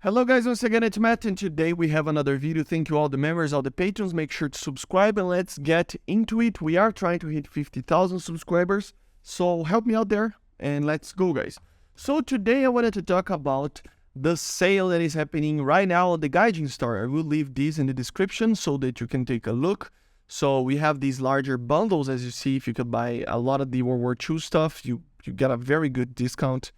Hello guys, once again it's Matt, and today we have another video. Thank you all the members, all the patrons. Make sure to subscribe and let's get into it. We are trying to hit 50,000 subscribers, so help me out there and let's go guys. So today I wanted to talk about the sale that is happening right now on the Gaijin store. I will leave this in the description so that you can take a look. So we have these larger bundles, as you see. If you could buy a lot of the World War II stuff, you get a very good discount.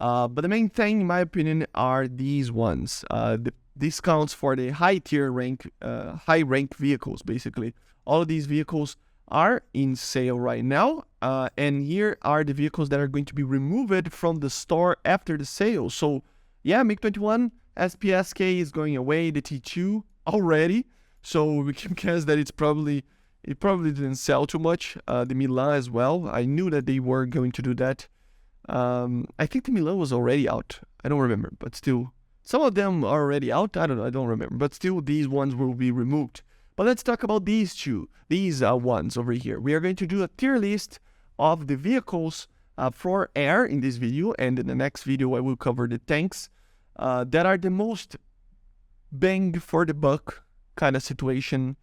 But the main thing, in my opinion, are these ones. The discounts for the high-tier rank, high-rank vehicles, basically. All of these vehicles are in sale right now. And here are the vehicles that are going to be removed from the store after the sale. So, yeah, MiG-21, SPSK is going away, the T2 already. So we can guess that it probably didn't sell too much. The Milan as well. I knew that they were going to do that. I think the Milan was already out. I don't remember, but still, some of them are already out. I don't remember, but still, these ones will be removed. But let's talk about these two. These ones over here. We are going to do a tier list of the vehicles for air in this video, and in the next video, I will cover the tanks that are the most bang for the buck kind of situation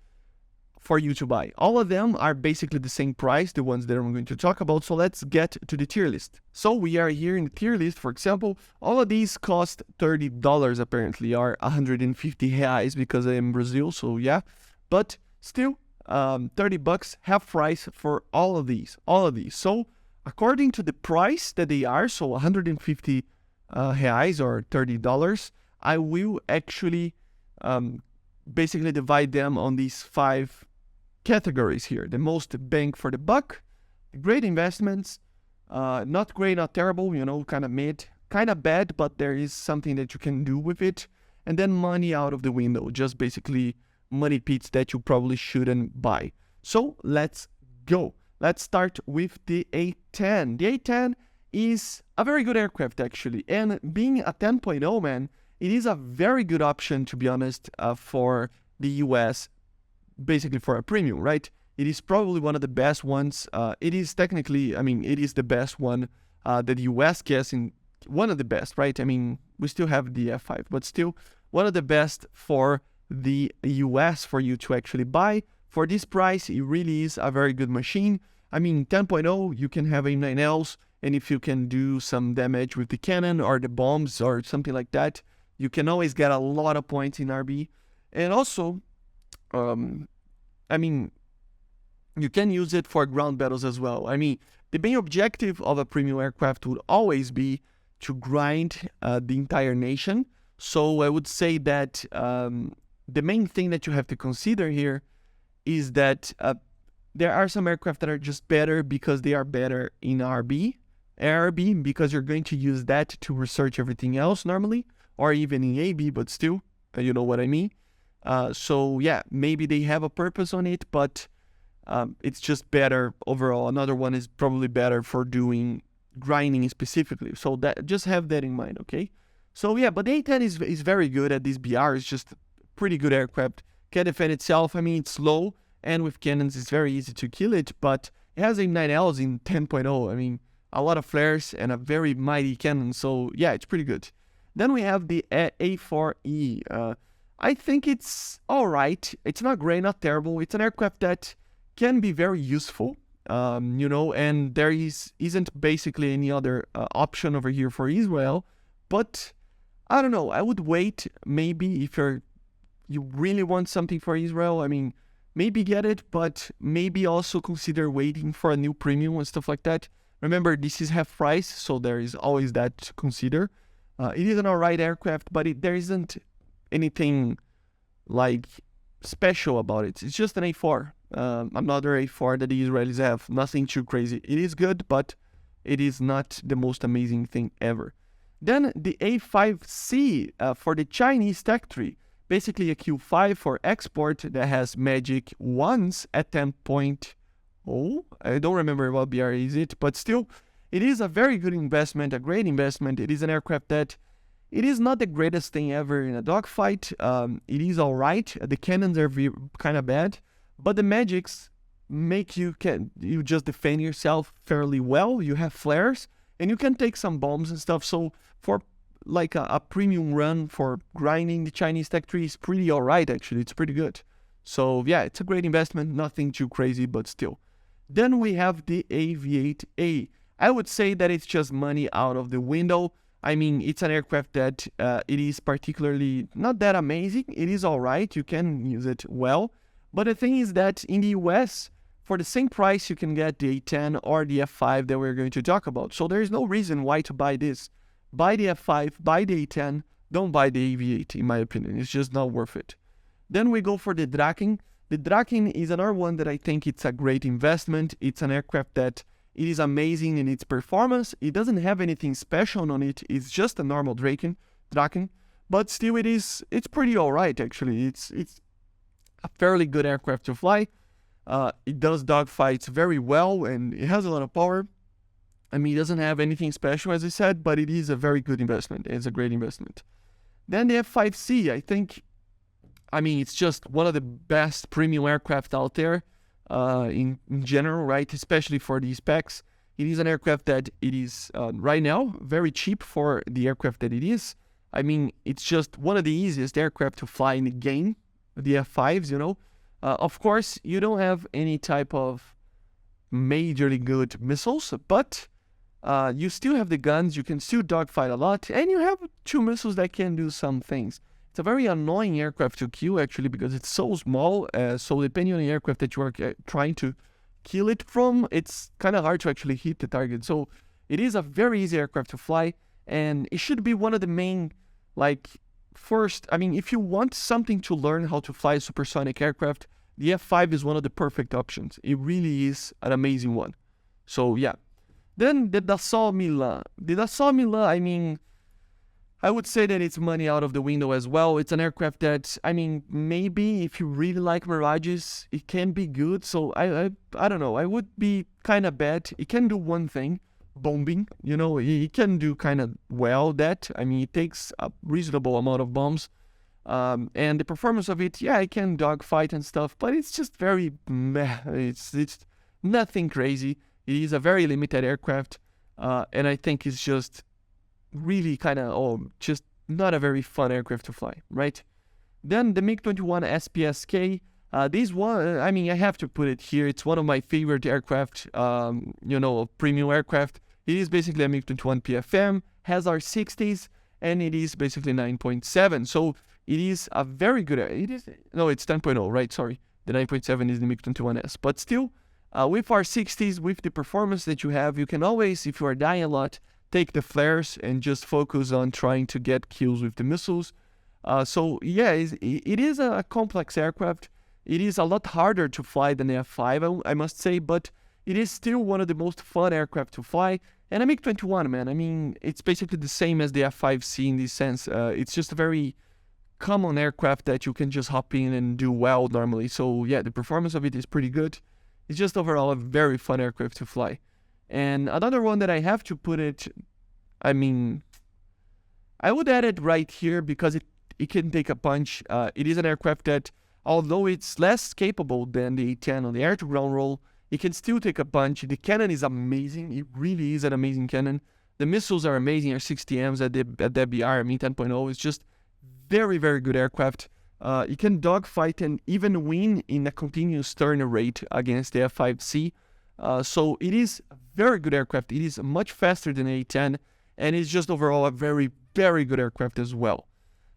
for you to buy. All of them are basically the same price, the ones that I'm going to talk about. So let's get to the tier list. So we are here in the tier list. For example, all of these cost $30 apparently, or 150 reais because I am in Brazil. So yeah, but still 30 bucks, half price for all of these. So according to the price that they are, so 150 reais or $30, I will actually basically divide them on these 5 categories here. The most bang for the buck, great investments, not great, not terrible, you know, kind of mid, kind of bad, but there is something that you can do with it. And then money out of the window, just basically money pits that you probably shouldn't buy. So let's go. Let's start with the A10. The A10 is a very good aircraft actually, and being a 10.0, man, it is a very good option, to be honest, for the US, basically for a premium, right? It is probably one of the best ones. It is technically, I mean, it is the best one that the US gets, in one of the best, right? I mean, we still have the F5, but still one of the best for the US for you to actually buy. For this price, it really is a very good machine. I mean, 10.0, you can have A9Ls, and if you can do some damage with the cannon or the bombs or something like that, you can always get a lot of points in RB. And also, I mean, you can use it for ground battles as well. I mean, the main objective of a premium aircraft would always be to grind the entire nation. So I would say that the main thing that you have to consider here is that there are some aircraft that are just better because they are better in ARB, because you're going to use that to research everything else normally, or even in AB, but still, you know what I mean. So yeah, maybe they have a purpose on it, but it's just better overall. Another one is probably better for doing grinding specifically. So that, just have that in mind, okay? So yeah, but the A10 is very good at this BR. It's just pretty good aircraft. Can defend itself. I mean, it's slow, and with cannons, it's very easy to kill it, but it has A9Ls in 10.0. I mean, a lot of flares and a very mighty cannon. So yeah, it's pretty good. Then we have the A4E. I think it's all right. It's not great, not terrible. It's an aircraft that can be very useful, you know, and there isn't basically any other option over here for Israel. But I don't know. I would wait maybe if you really want something for Israel. I mean, maybe get it, but maybe also consider waiting for a new premium and stuff like that. Remember, this is half price, so there is always that to consider. It is an alright aircraft, but there isn't anything like special about it. It's just an A4, another A4 that the Israelis have. Nothing too crazy. It is good, but it is not the most amazing thing ever. Then the A5C for the Chinese Tech Tree, basically a Q5 for export that has magic ones at 10.0. I don't remember what BR is it, but still, it is a very good investment, a great investment. It is an aircraft that it is not the greatest thing ever in a dogfight. It is alright. The cannons are kind of bad, but the magics make you just defend yourself fairly well. You have flares, and you can take some bombs and stuff. So for like a premium run for grinding the Chinese tech tree is pretty alright actually. It's pretty good. So yeah, it's a great investment, nothing too crazy, but still. Then we have the AV8A. I would say that it's just money out of the window. I mean, it's an aircraft that it is particularly not that amazing. It is alright, you can use it well. But the thing is that in the US, for the same price, you can get the A10 or the F5 that we're going to talk about. So there is no reason why to buy this. Buy the F5, buy the A10, don't buy the AV8 in my opinion. It's just not worth it. Then we go for the Draken. The Draken is another one that I think it's a great investment. It's an aircraft that it is amazing in its performance. It doesn't have anything special on it. It's just a normal Draken, but still it's pretty alright actually. It's a fairly good aircraft to fly. It does dogfights very well and it has a lot of power. I mean, it doesn't have anything special as I said, but it is a very good investment. It's a great investment. Then the F5C, I mean, it's just one of the best premium aircraft out there in general, right? Especially for these specs. It is an aircraft that it is right now very cheap for the aircraft that it is. I mean, it's just one of the easiest aircraft to fly in the game, the F5s, you know. Of course, you don't have any type of majorly good missiles, but you still have the guns, you can still dogfight a lot, and you have 2 missiles that can do some things. It's a very annoying aircraft to kill actually because it's so small, so depending on the aircraft that you are trying to kill it from, it's kind of hard to actually hit the target. So it is a very easy aircraft to fly, and it should be one of the main, like, first, I mean, if you want something to learn how to fly a supersonic aircraft, the F5 is one of the perfect options. It really is an amazing one. So yeah. Then the Dassault Milan. The Dassault Milan, I mean, I would say that it's money out of the window as well. It's an aircraft that, I mean, maybe if you really like Mirages, it can be good. So I don't know. I would be kind of bad. It can do one thing, bombing. You know, it can do kind of well that. I mean, it takes a reasonable amount of bombs. And the performance of it, yeah, it can dogfight and stuff, but it's just very meh. It's nothing crazy. It is a very limited aircraft, and I think it's just really kind of, just not a very fun aircraft to fly, right? Then the MiG-21 SPSK, this one, I mean, I have to put it here. It's one of my favorite aircraft, you know, premium aircraft. It is basically a MiG-21 PFM, has R60s, and it is basically 9.7. So it is a very good, it's 10.0, right? Sorry. The 9.7 is the MiG-21S, but still, with R60s, with the performance that you have, you can always, if you are dying a lot, take the flares and just focus on trying to get kills with the missiles. So yeah, it is a complex aircraft. It is a lot harder to fly than the F5, I must say, but it is still one of the most fun aircraft to fly. And a MiG-21, man, I mean, it's basically the same as the F5C in this sense. It's just a very common aircraft that you can just hop in and do well normally. So yeah, the performance of it is pretty good. It's just overall a very fun aircraft to fly. And another one that I have to put it, I mean, I would add it right here because it can take a punch. It is an aircraft that, although it's less capable than the A10 on the air-to-ground roll, it can still take a punch. The cannon is amazing. It really is an amazing cannon. The missiles are amazing. R60Ms at the BR, I mean 10.0 is just very, very good aircraft. It can dogfight and even win in a continuous turn rate against the F5C. So it is a very good aircraft. It is much faster than A10, and it's just overall a very, very good aircraft as well.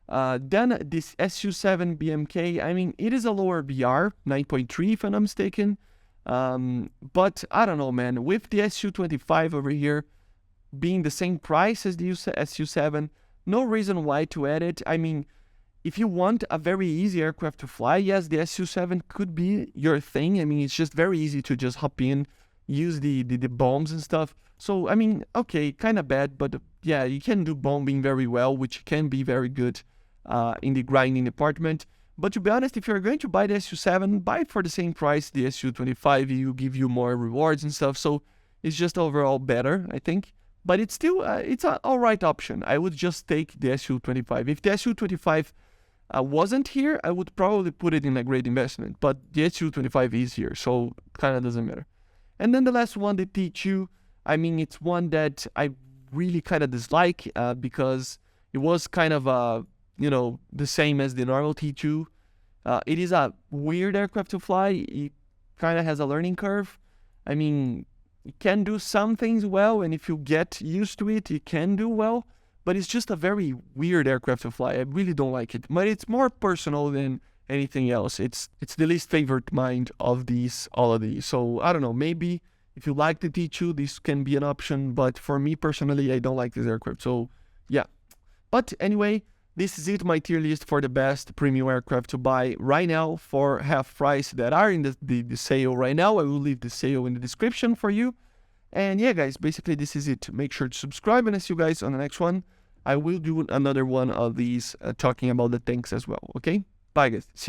Then this Su-7 BMK, I mean, it is a lower BR, 9.3 if I'm not mistaken. But I don't know, man. With the Su-25 over here being the same price as the Su-7, no reason why to add it. I mean, if you want a very easy aircraft to fly, yes, the Su-7 could be your thing. I mean, it's just very easy to just hop in, use the bombs and stuff. So, I mean, okay, kind of bad, but yeah, you can do bombing very well, which can be very good in the grinding department. But to be honest, if you're going to buy the Su-7, buy it for the same price. The Su-25 will give you more rewards and stuff, so it's just overall better, I think. But it's still, it's an alright option. I would just take the Su-25. If the Su-25 wasn't here, I would probably put it in a great investment. But the Su-25 is here, so kind of doesn't matter. And then the last one, the T2. I mean, it's one that I really kind of dislike because It was kind of the same as the normal T2. It is a weird aircraft to fly. It kind of has a learning curve. I mean, it can do some things well, and if you get used to it, it can do well. But it's just a very weird aircraft to fly. I really don't like it. But it's more personal than anything else. It's the least favorite mind of all of these. So I don't know. Maybe if you like the T2, this can be an option. But for me personally, I don't like this aircraft. So yeah. But anyway, this is it, my tier list for the best premium aircraft to buy right now for half price that are in the sale right now. I will leave the sale in the description for you. And yeah, guys, basically this is it. Make sure to subscribe, and I see you guys on the next one. I will do another one of these talking about the tanks as well. Okay? Bye, guys. See you.